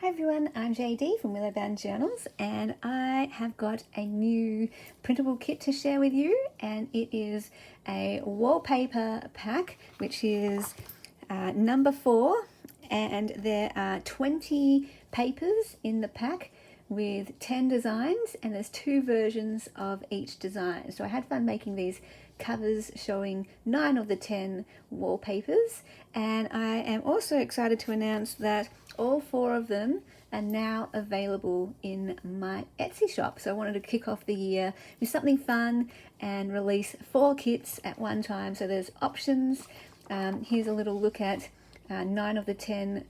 Hi everyone, I'm JD from Willowbound Journals, and I have got a new printable kit to share with you, and it is a wallpaper pack, which is number 4, and there are 20 papers in the pack with 10 designs, and there's 2 versions of each design. So I had fun making these covers showing 9 of the 10 wallpapers, and I am also excited to announce that all 4 of them are now available in my Etsy shop. So I wanted to kick off the year with something fun and release 4 kits at one time. So there's options. Here's a little look at 9 of the 10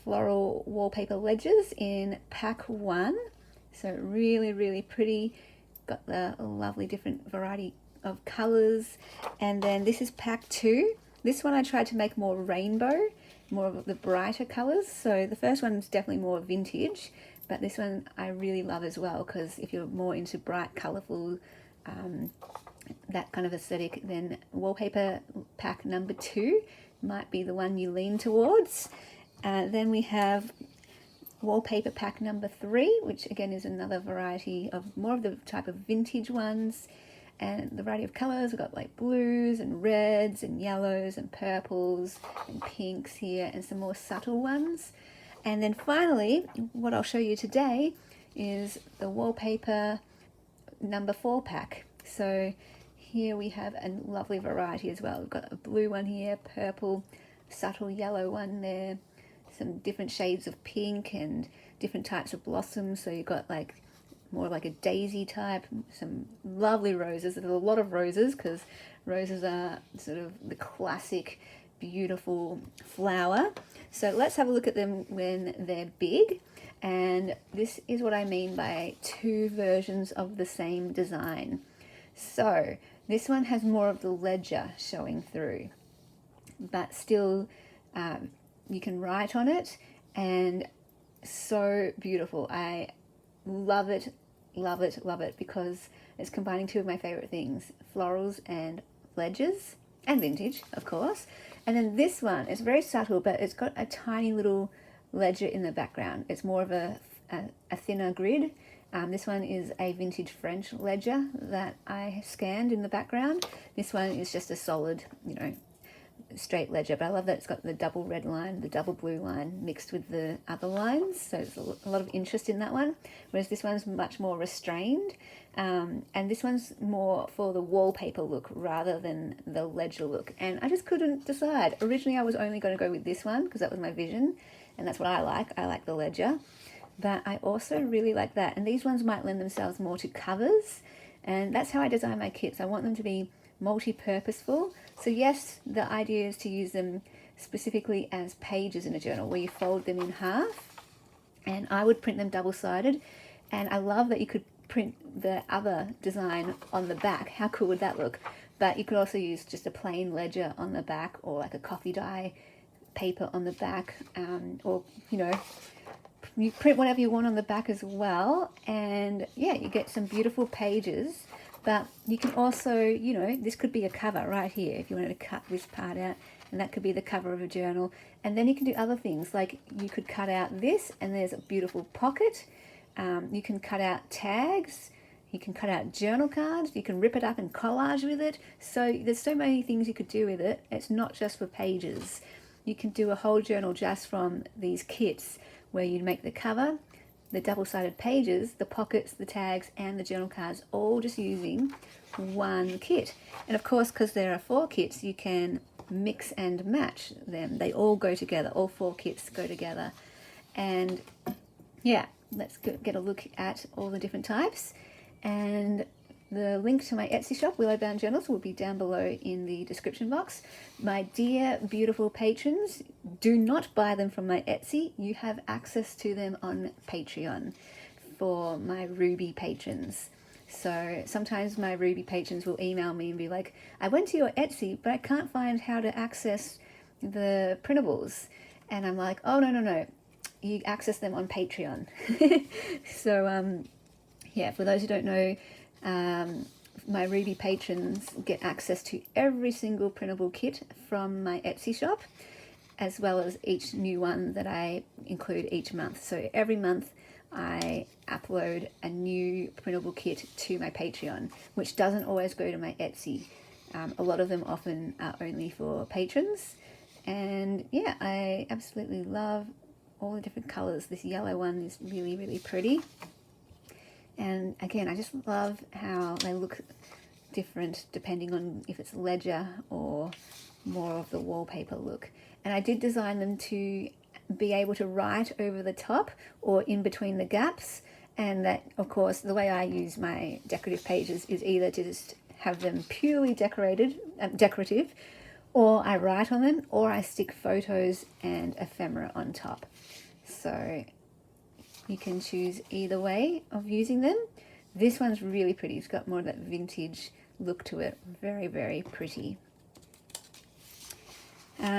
floral wallpaper ledgers in pack 1. So really pretty. Got the lovely different variety of colors. And then this is pack 2. This one I tried to make more rainbow, more of the brighter colors. So the first one's definitely more vintage, but this one I really love as well, because if you're more into bright, colorful, that kind of aesthetic, then wallpaper pack number 2 might be the one you lean towards. Then we have wallpaper pack number 3, which again is another variety of more of the type of vintage ones. And the variety of colors, we've got like blues and reds and yellows and purples and pinks here, and some more subtle ones. And then finally, what I'll show you today is the wallpaper number 4 pack. So here we have a lovely variety as well. We've got a blue one here, purple, subtle yellow one there, some different shades of pink and different types of blossoms. So you've got like more like a daisy type, some lovely roses. There's a lot of roses because roses are sort of the classic beautiful flower. So let's have a look at them when they're big. And this is what I mean by 2 versions of the same design. So this one has more of the ledger showing through, but still you can write on it, and so beautiful. I love it because it's combining 2 of my favorite things, florals and ledgers, and vintage of course. And then this one is very subtle, but it's got a tiny little ledger in the background. It's more of a thinner grid. This one is a vintage French ledger that I scanned in the background. This one is just a solid, straight ledger, but I love that it's got the double red line, the double blue line mixed with the other lines, so there's a lot of interest in that one, whereas this one's much more restrained, and this one's more for the wallpaper look rather than the ledger look, and I just couldn't decide. Originally I was only going to go with this one because that was my vision, and that's what I like the ledger, but I also really like that, and these ones might lend themselves more to covers, and that's how I design my kits. I want them to be multi-purposeful. So yes, the idea is to use them specifically as pages in a journal where you fold them in half, and I would print them double-sided, and I love that you could print the other design on the back. How cool would that look? But you could also use just a plain ledger on the back, or like a coffee dye paper on the back, or you print whatever you want on the back as well, and yeah, you get some beautiful pages. But you can also, this could be a cover right here if you wanted to cut this part out, and that could be the cover of a journal. And then you can do other things, like you could cut out this, and there's a beautiful pocket. You can cut out tags. You can cut out journal cards. You can rip it up and collage with it. So there's so many things you could do with it. It's not just for pages. You can do a whole journal just from these kits, where you make the cover, the double-sided pages, the pockets, the tags, and the journal cards, all just using one kit. And of course, because there are 4 kits, you can mix and match them. They all go together. All 4 kits go together. And yeah, let's get a look at all the different types. And the link to my Etsy shop, Willowbound Journals, will be down below in the description box. My dear, beautiful patrons, do not buy them from my Etsy. You have access to them on Patreon for my Ruby patrons. So sometimes my Ruby patrons will email me and be like, I went to your Etsy, but I can't find how to access the printables. And I'm like, oh, no. You access them on Patreon. So, yeah, for those who don't know, my Ruby patrons get access to every single printable kit from my Etsy shop, as well as each new one that I include each month. So every month I upload a new printable kit to my Patreon, which doesn't always go to my Etsy. A lot of them often are only for patrons. And yeah, I absolutely love all the different colors. This yellow one is really, really pretty. And again, I just love how they look different depending on if it's ledger or more of the wallpaper look. And I did design them to be able to write over the top or in between the gaps. And that, of course, the way I use my decorative pages is either to just have them purely decorative, or I write on them, or I stick photos and ephemera on top. So you can choose either way of using them. This one's really pretty. It's got more of that vintage look to it. Very, very pretty.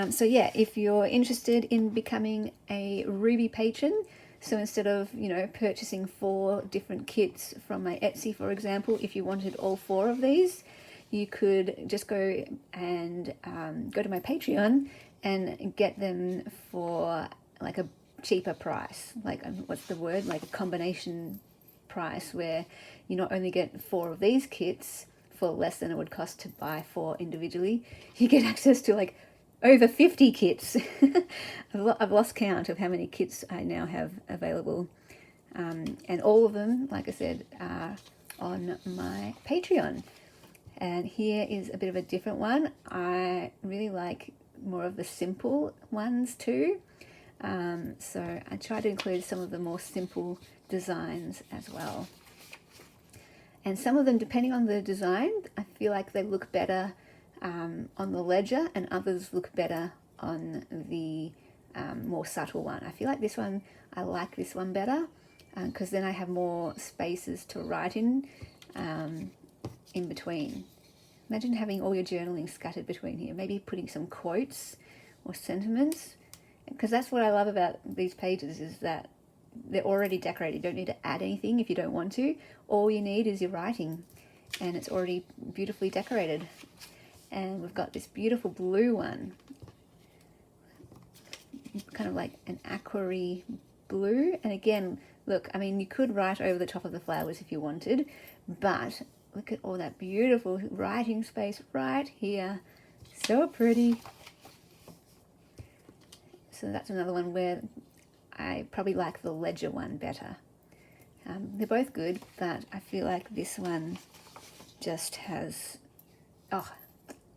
So yeah, if you're interested in becoming a Ruby patron, so instead of, purchasing 4 different kits from my Etsy, for example, if you wanted all 4 of these, you could just go and go to my Patreon and get them for like a cheaper price, like what's the word, like a combination price, where you not only get 4 of these kits for less than it would cost to buy 4 individually, you get access to like over 50 kits. I've lost count of how many kits I now have available, and all of them, like I said, are on my Patreon. And here is a bit of a different one. I really like more of the simple ones too. So I try to include some of the more simple designs as well. And some of them, depending on the design, I feel like they look better on the ledger, and others look better on the more subtle one. I feel like this one, I like this one better because then I have more spaces to write in between. Imagine having all your journaling scattered between here, maybe putting some quotes or sentiments, because that's what I love about these pages, is that they're already decorated. You don't need to add anything if you don't want to. All you need is your writing, and it's already beautifully decorated. And we've got this beautiful blue one, kind of like an aqua-y blue. And again, look, I mean, you could write over the top of the flowers if you wanted, but look at all that beautiful writing space right here. So pretty. So that's another one where I probably like the ledger one better. They're both good, but I feel like this one just has,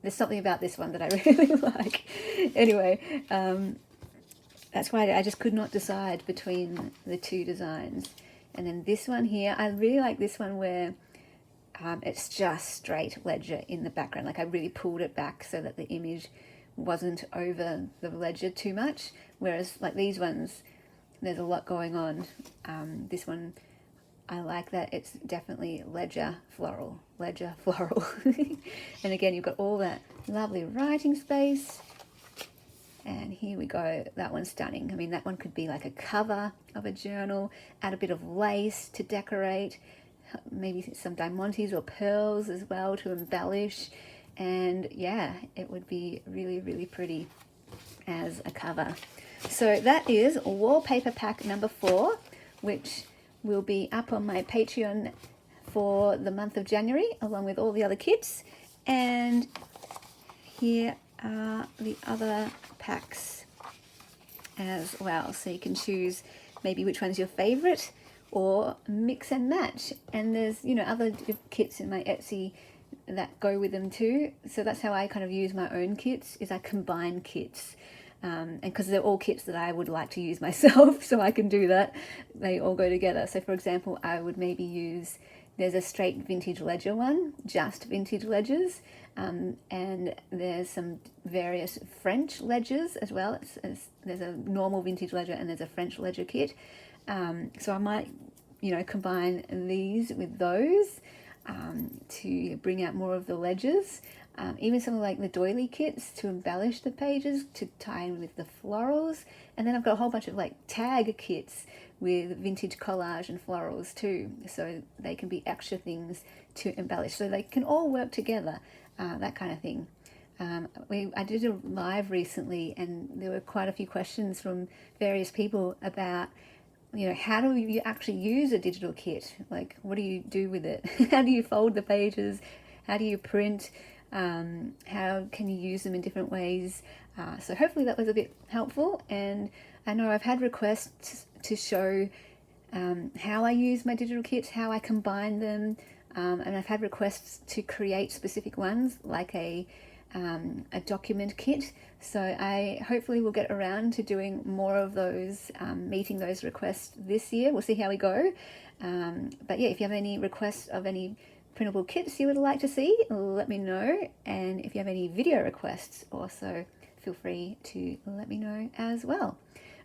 there's something about this one that I really like. Anyway, that's why I just could not decide between the 2 designs. And then this one here, I really like this one where it's just straight ledger in the background. Like I really pulled it back so that the image wasn't over the ledger too much. Whereas like these ones, there's a lot going on. This one, I like that it's definitely ledger floral. And again, you've got all that lovely writing space. And here we go. That one's stunning. I mean, that one could be like a cover of a journal, add a bit of lace to decorate, maybe some diamantes or pearls as well to embellish. And yeah, it would be really, really pretty as a cover. So that is wallpaper pack number 4, which will be up on my Patreon for the month of January, along with all the other kits. And here are the other packs as well. So you can choose maybe which one's your favorite, or mix and match. And there's, other kits in my Etsy that go with them too. So that's how I kind of use my own kits, is I combine kits. And because they're all kits that I would like to use myself, so I can do that. They all go together. So for example, I would maybe use, there's a straight vintage ledger one, just vintage ledgers, and there's some various French ledgers as well. There's a normal vintage ledger and there's a French ledger kit. So I might, combine these with those to bring out more of the ledgers. Even some of like the doily kits to embellish the pages, to tie in with the florals. And then I've got a whole bunch of like tag kits with vintage collage and florals too. So they can be extra things to embellish. So they can all work together, that kind of thing. I did a live recently, and there were quite a few questions from various people about, how do you actually use a digital kit? Like, what do you do with it? How do you fold the pages? How do you print? How can you use them in different ways? So hopefully that was a bit helpful. And I know I've had requests to show how I use my digital kits, how I combine them, and I've had requests to create specific ones, like a document kit. So I hopefully will get around to doing more of those, meeting those requests this year. We'll see how we go. But yeah, if you have any requests of any printable kits you would like to see, let me know. And if you have any video requests, also feel free to let me know as well.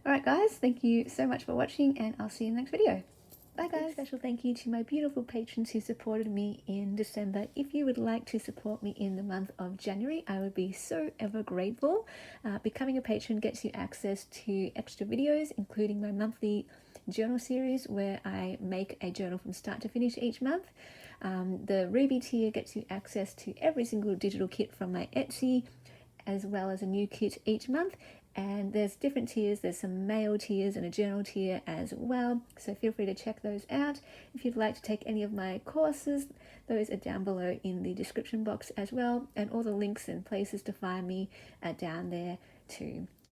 Alright guys, thank you so much for watching, and I'll see you in the next video. Bye guys. A special thank you to my beautiful patrons who supported me in December. If you would like to support me in the month of January, I would be so ever grateful. Becoming a patron gets you access to extra videos, including my monthly journal series where I make a journal from start to finish each month. The Ruby tier gets you access to every single digital kit from my Etsy, as well as a new kit each month. And there's different tiers. There's some mail tiers and a journal tier as well, so feel free to check those out. If you'd like to take any of my courses, those are down below in the description box as well, and all the links and places to find me are down there too.